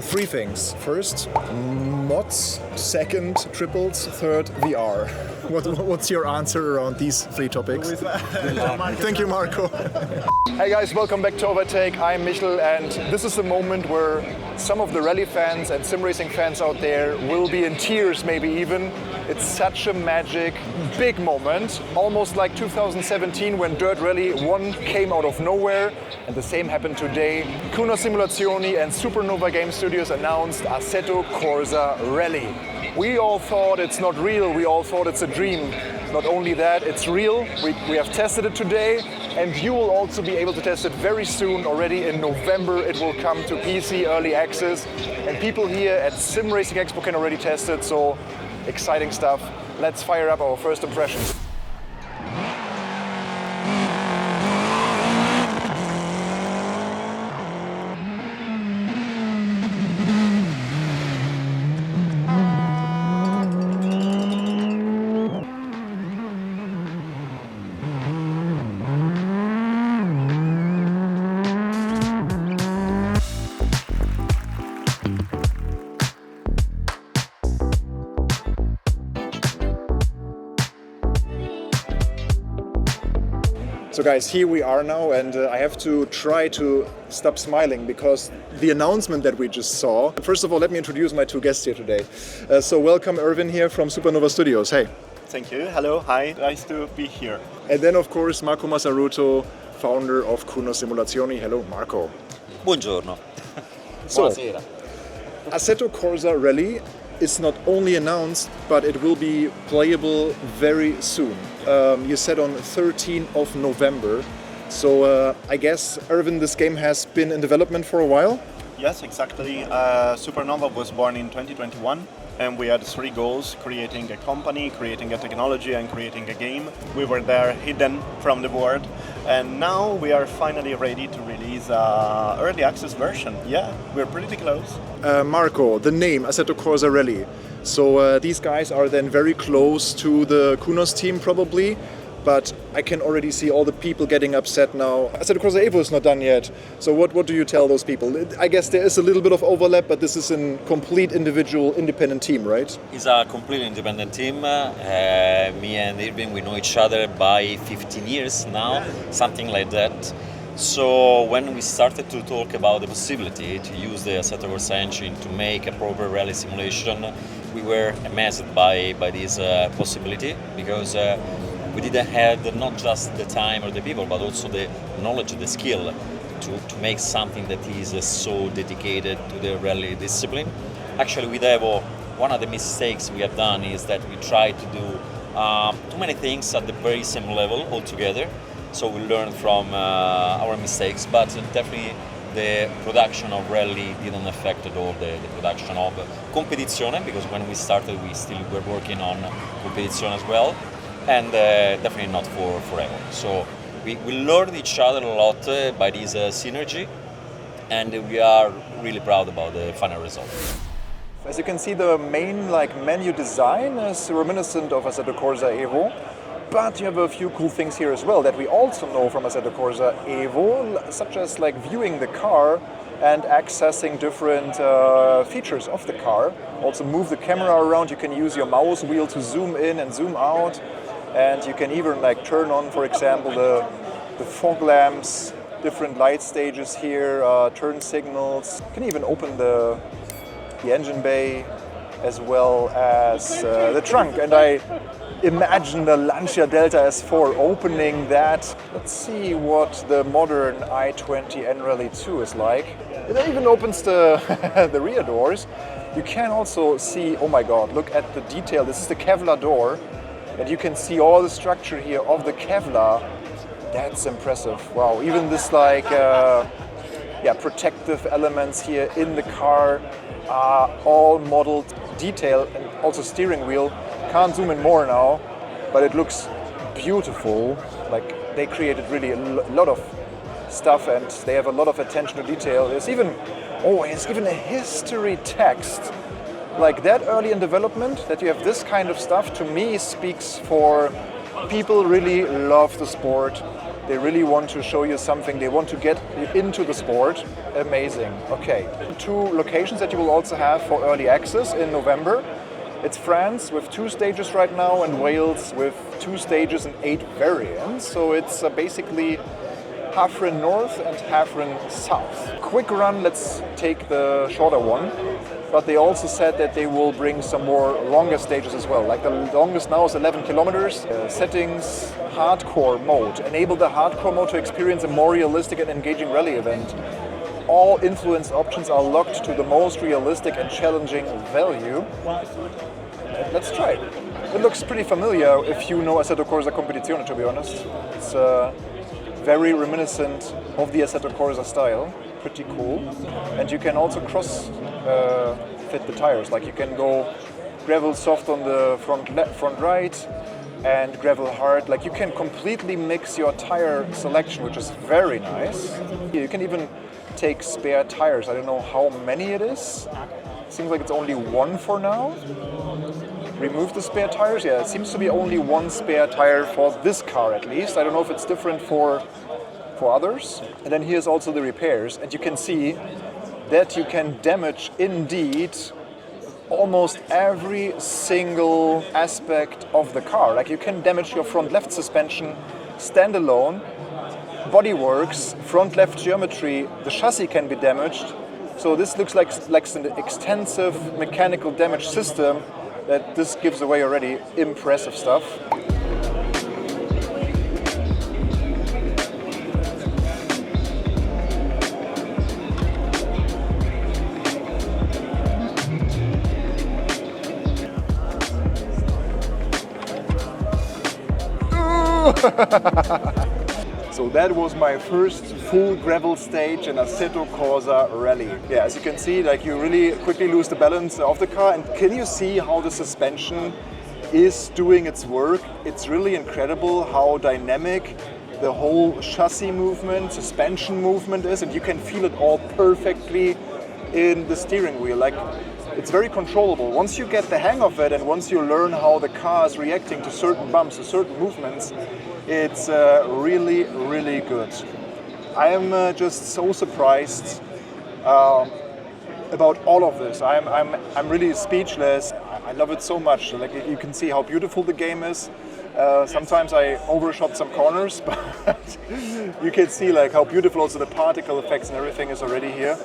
Three things. First, mods. Second, triples. Third, VR. What's your answer around these three topics? Thank you, Marco. Hey guys, welcome back to Overtake. I'm Michel, and this is the moment where some of the rally fans and sim racing fans out there will be in tears, maybe even. It's such a magic, big moment, almost like 2017 when Dirt Rally 1 came out of nowhere, and the same happened today. Kuno Simulazioni and Supernova Game Studios announced Assetto Corsa Rally. We all thought it's not real, we all thought it's a dream. Not only that, it's real. We have tested it today, and you will also be able to test it very soon. Already in November it will come to PC Early Access, and people here at SimRacing Expo can already test it, so exciting stuff. Let's fire up our first impressions. So guys, here we are now, and I have to try to stop smiling because the announcement that we just saw. First of all, let me introduce my two guests here today. So welcome Erwin here from Supernova Studios. Hey. Thank you. Hello. Hi. Nice to be here. And then of course Marco Massaruto, founder of Kuno Simulazioni. Hello Marco. Buongiorno. So, Buonasera. Assetto Corsa Rally is not only announced, but it will be playable very soon. You said on 13th of November. So I guess, Erwin, this game has been in development for a while? Yes, exactly. Supernova was born in 2021, and we had three goals: creating a company, creating a technology, and creating a game. We were there hidden from the board, and now we are finally ready to release an early access version. Yeah, we're pretty close. Marco, the name Assetto Corsa Rally. So these guys are then very close to the Kunos team probably, but I can already see all the people getting upset now. Assetto Corsa Evo is not done yet. So what do you tell those people? I guess there is a little bit of overlap, but this is a complete individual, independent team, right? It's a completely independent team. Me and Irving, we know each other by 15 years now, something like that. So when we started to talk about the possibility to use the Assetto Corsa engine to make a proper rally simulation, we were amazed by this possibility, because we didn't have not just the time or the people, but also the knowledge, the skill to make something that is so dedicated to the rally discipline. Actually, with Evo, one of the mistakes we have done is that we tried to do too many things at the very same level altogether. So we learned from our mistakes, but definitely the production of rally didn't affect at all the production of competizione, because when we started we still were working on competizione as well, and definitely not forever. So we learned each other a lot by this synergy, and we are really proud about the final result. As you can see, the main menu design is reminiscent of Assetto Corsa Evo. But you have a few cool things here as well that we also know from Assetto Corsa Evo, such as viewing the car and accessing different features of the car. Also move the camera around, you can use your mouse wheel to zoom in and zoom out, and you can even turn on, for example, the fog lamps, different light stages here, turn signals. You can even open the engine bay as well as the trunk, and I imagine the Lancia Delta S4 opening that. Let's see what the modern i20 N Rally 2 is like. It even opens the the rear doors. You can also see, oh my god, look at the detail. This is the Kevlar door, and you can see all the structure here of the Kevlar. That's impressive. Wow, even this protective elements here in the car are all modeled detail, and also steering wheel. Can't zoom in more now, but it looks beautiful. They created really a lot of stuff, and they have a lot of attention to detail. There's even a history text. That early in development, that you have this kind of stuff, to me speaks for people really love the sport. They really want to show you something. They want to get you into the sport. Amazing. Okay. 2 locations that you will also have for early access in November. It's France with 2 stages right now and Wales with 2 stages and 8 variants. So it's basically half-run north and half-run south. Quick run, let's take the shorter one. But they also said that they will bring some more longer stages as well. Like the longest now is 11 kilometers. Settings, hardcore mode. Enable the hardcore mode to experience a more realistic and engaging rally event. All influence options are locked to the most realistic and challenging value. Let's try it. It looks pretty familiar if you know Assetto Corsa Competizione, to be honest. It's very reminiscent of the Assetto Corsa style. Pretty cool. And you can also cross fit the tires. Like you can go gravel soft on the front right and gravel hard. Like you can completely mix your tire selection, which is very nice. You can even take spare tires. I don't know how many it is. Seems like it's only 1 for now. Remove the spare tires. Yeah, it seems to be only 1 spare tire for this car at least. I don't know if it's different for others. And then here's also the repairs, and you can see that you can damage indeed almost every single aspect of the car. Like you can damage your front left suspension standalone, bodyworks, front left geometry, the chassis can be damaged. So this looks like an extensive mechanical damage system that this gives away already. Impressive stuff. So that was my first full gravel stage in Assetto Corsa Rally. Yeah, as you can see, like you really quickly lose the balance of the car. And can you see how the suspension is doing its work? It's really incredible how dynamic the whole chassis movement, suspension movement is, and you can feel it all perfectly in the steering wheel. Like it's very controllable. Once you get the hang of it and once you learn how the car is reacting to certain bumps, to certain movements, it's really, really good. I am just so surprised about all of this. I'm really speechless. I love it so much. Like you can see how beautiful the game is. Sometimes I overshot some corners, but you can see like how beautiful also the particle effects and everything is already here.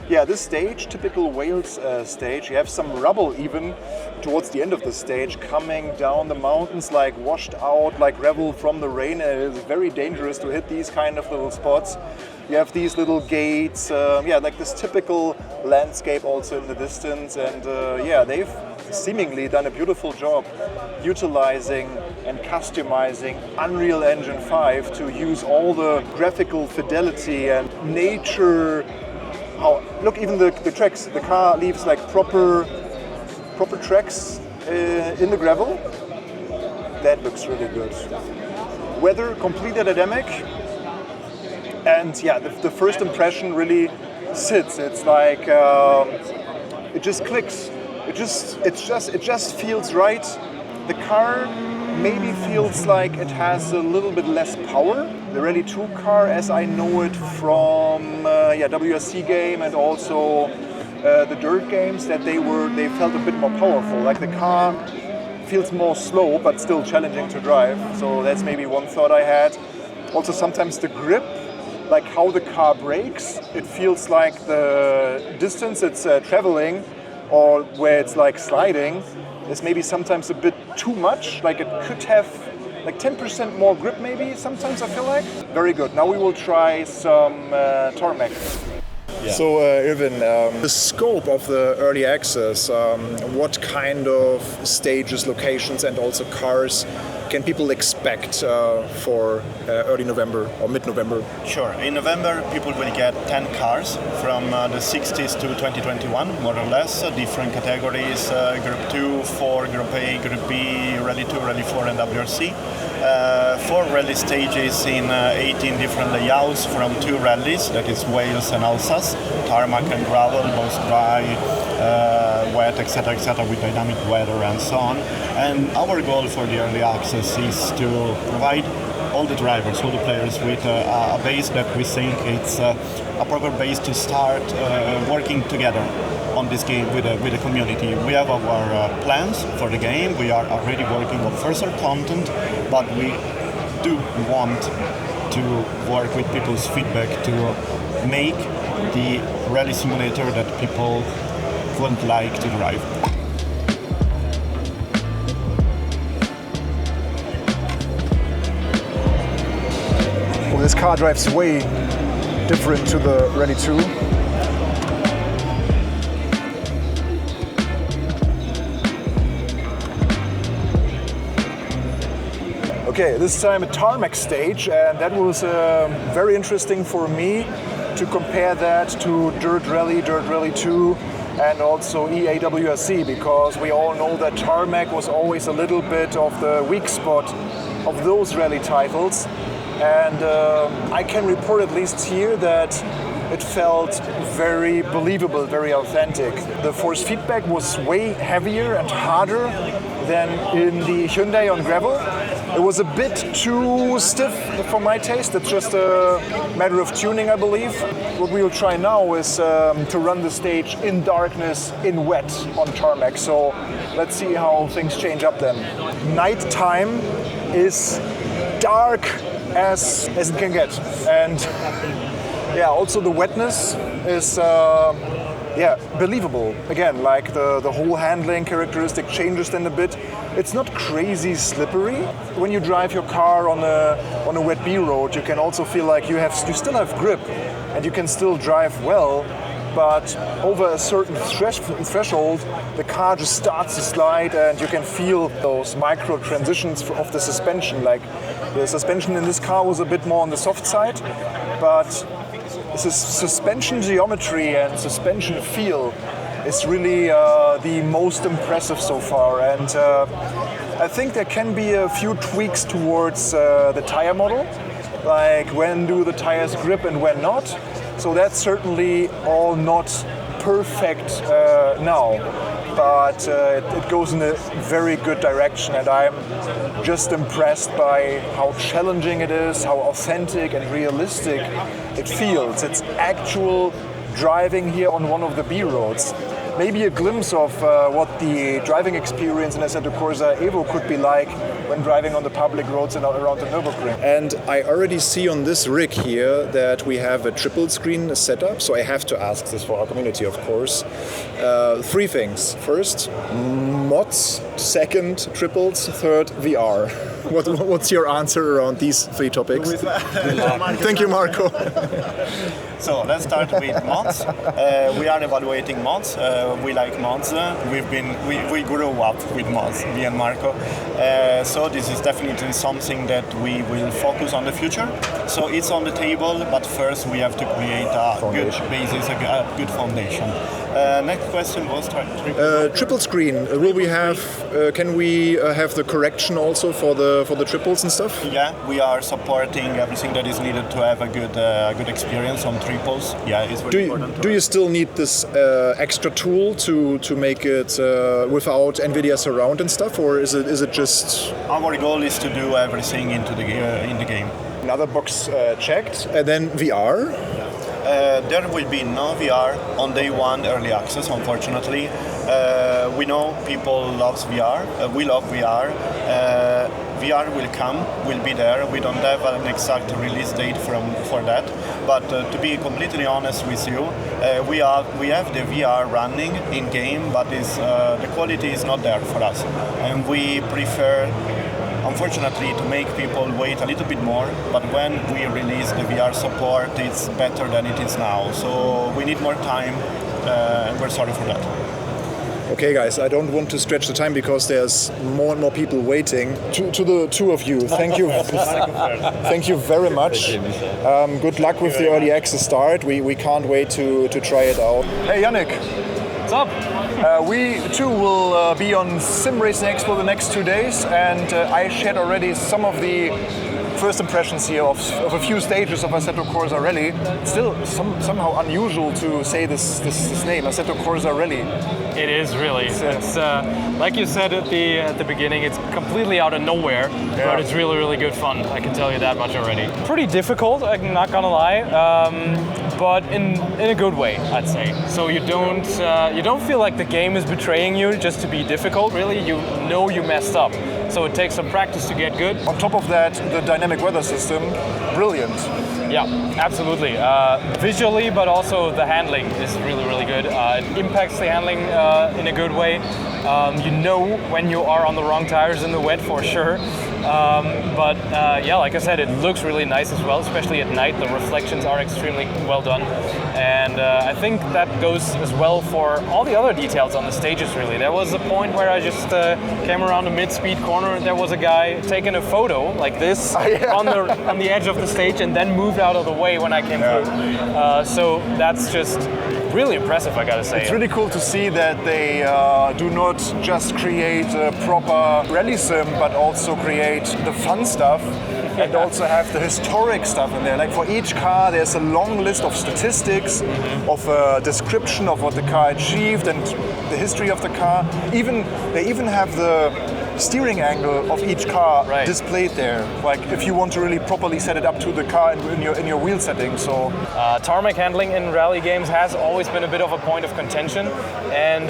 Yeah, this stage, typical Wales stage, you have some rubble even towards the end of the stage coming down the mountains, like washed out like gravel from the rain. It is very dangerous to hit these kind of little spots. You have these little gates, yeah, like this typical landscape also in the distance. And yeah, they've seemingly done a beautiful job utilizing and customizing Unreal Engine 5 to use all the graphical fidelity and nature. Look, even the tracks, the car leaves like proper tracks in the gravel. That looks really good. Weather completely dynamic, and yeah, the first impression really sits. It's like it just clicks. It just feels right. The car maybe feels like it has a little bit less power. The Rally 2 car, as I know it from WRC game and also the dirt games, that they felt a bit more powerful. Like the car feels more slow but still challenging to drive. So that's maybe one thought I had. Also sometimes the grip, like how the car brakes, it feels like the distance it's traveling or where it's like sliding is maybe sometimes a bit too much. Like it could have like 10% more grip maybe sometimes, I feel like. Very good. Now we will try some Tarmac. Yeah. So Irvin, the scope of the early access, what kind of stages, locations and also cars can people expect for early November or mid-November? Sure. In November, people will get 10 cars from the 60s to 2021, more or less, different categories, Group 2, 4, Group A, Group B, Rally 2, Rally 4 and WRC. 4 rally stages in 18 different layouts from 2 rallies, that is Wales and Alsace, tarmac and gravel, both dry, wet, etc., with dynamic weather and so on. And our goal for the early access is to provide all the drivers, all the players with a base that we think it's a proper base to start working together on this game with the community. We have our plans for the game. We are already working on further content, but we do want to work with people's feedback to make the rally simulator that people would like to drive. Well, this car drives way different to the Rally 2. Okay, this time a tarmac stage, and that was very interesting for me to compare that to Dirt Rally 2, and also EAWRC, because we all know that tarmac was always a little bit of the weak spot of those rally titles. And I can report at least here that it felt very believable, very authentic. The force feedback was way heavier and harder than in the Hyundai on gravel. It was a bit too stiff for my taste. It's just a matter of tuning, I believe. What we will try now is to run the stage in darkness, in wet, on tarmac. So let's see how things change up then. Night time is dark as it can get, and yeah, also the wetness is believable. Again, like the whole handling characteristic changes then a bit. It's not crazy slippery. When you drive your car on a wet B road, you can also feel like you still have grip, and you can still drive well. But over a certain threshold, the car just starts to slide, and you can feel those micro transitions of the suspension. Like the suspension in this car was a bit more on the soft side, but the suspension geometry and suspension feel is really the most impressive so far. And I think there can be a few tweaks towards the tire model, like when do the tires grip and when not. So that's certainly all not perfect now, but it goes in a very good direction, and I'm just impressed by how challenging it is, how authentic and realistic it feels. It's actual driving here on one of the B roads. Maybe a glimpse of what the driving experience in Assetto Corsa Evo could be like when driving on the public roads and around the Nürburgring. And I already see on this rig here that we have a triple screen setup, so I have to ask this for our community, of course. Three things. First, mods. Second, triples. Third, VR. What's your answer around these three topics? Thank you, Marco. So let's start with mods. We are evaluating mods. We like mods. We grew up with mods, me and Marco. So this is definitely something that we will focus on the future. So it's on the table, but first we have to create a good basis, a good foundation. Next question was triple screen. Will we have? Can we have the correction also for the triples and stuff? Yeah, we are supporting everything that is needed to have a good experience on triples. Yeah, it's very important. Do you still need this extra tool to make it without NVIDIA surround and stuff, or is it just? Our goal is to do everything in the game. Another box checked, and then VR. There will be no VR on day one early access, unfortunately. We know people love VR. We love VR. VR will come, will be there. We don't have an exact release date for that. But to be completely honest with you, we have the VR running in game, but the quality is not there for us, and we prefer, unfortunately, to make people wait a little bit more, but when we release the VR support, it's better than it is now. So we need more time, and we're sorry for that. Okay, guys, I don't want to stretch the time because there's more and more people waiting. To the two of you, thank you. Thank you very much. Good luck with the early access start. We can't wait to try it out. Hey, Yannick. What's up? We too will be on SimRacing Expo the next 2 days, and I shared already some of the first impressions here of a few stages of Assetto Corsa Rally. Still somehow unusual to say this name, Assetto Corsa Rally. It is really. It's like you said at the beginning. It's completely out of nowhere, but it's really good fun. I can tell you that much already. Pretty difficult. I'm not gonna lie, but in a good way, I'd say. So you don't feel like the game is betraying you just to be difficult. Really, you know you messed up. So it takes some practice to get good. On top of that, the dynamic weather system, brilliant. Yeah, absolutely. Visually, but also the handling is really good. It impacts the handling in a good way. You know when you are on the wrong tires in the wet for sure. But like I said, it looks really nice as well, especially at night. The reflections are extremely well done. And I think that goes as well for all the other details on the stages, really. There was a point where I just came around a mid-speed corner and there was a guy taking a photo like this on the edge of the stage and then moved out of the way when I came through. So that's just really impressive, I gotta say. It's really cool to see that they do not just create a proper rally sim, but also create the fun stuff and also have the historic stuff in there. Like for each car, there's a long list of statistics, of a description of what the car achieved and the history of the car. They even have the steering angle of each car displayed there. Like if you want to really properly set it up to the car in your wheel setting. So tarmac handling in rally games has always been a bit of a point of contention, and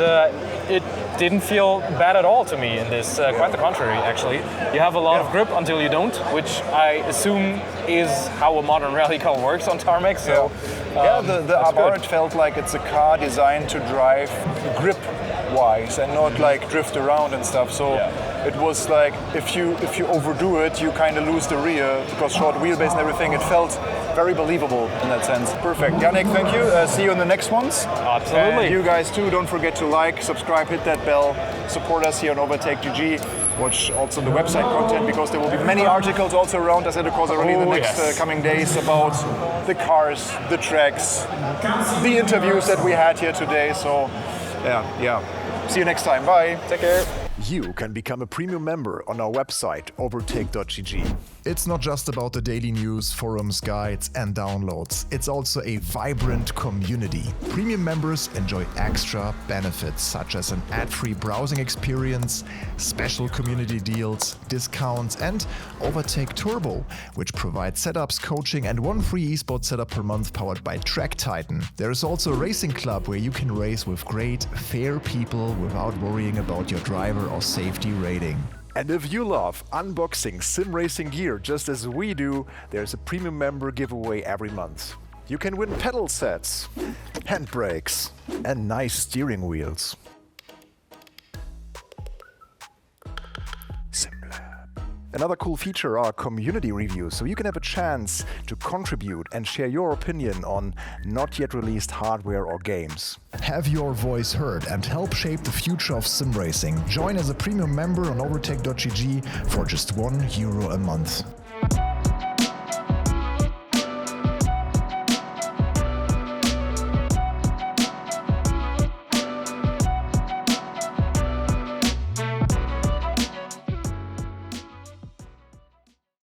it didn't feel bad at all to me in this. Quite the contrary, actually. You have a lot of grip until you don't, which I assume is how a modern rally car works on tarmac. So the Abarth felt like it's a car designed to drive grip wise and not like drift around and stuff. So it was like if you overdo it, you kind of lose the rear because short wheelbase and everything. It felt very believable in that sense. Perfect. Yannick, thank you. See you in the next ones. Absolutely. And you guys too, don't forget to like, subscribe, hit that bell, support us here on Overtake GG. Watch also the website content because there will be many articles also around Assetto Corsa Rally in the next coming days about the cars, the tracks, the interviews that we had here today. So see you next time. Bye. Take care. You can become a premium member on our website, overtake.gg. It's not just about the daily news, forums, guides, and downloads. It's also a vibrant community. Premium members enjoy extra benefits such as an ad-free browsing experience, special community deals, discounts, and Overtake Turbo, which provides setups, coaching, and one free esports setup per month powered by Track Titan. There is also a racing club where you can race with great, fair people without worrying about your driver or safety rating. And if you love unboxing sim racing gear just as we do, there's a premium member giveaway every month. You can win pedal sets, handbrakes, and nice steering wheels. Another cool feature are community reviews, so you can have a chance to contribute and share your opinion on not yet released hardware or games. Have your voice heard and help shape the future of sim racing. Join as a premium member on overtake.gg for just €1 a month.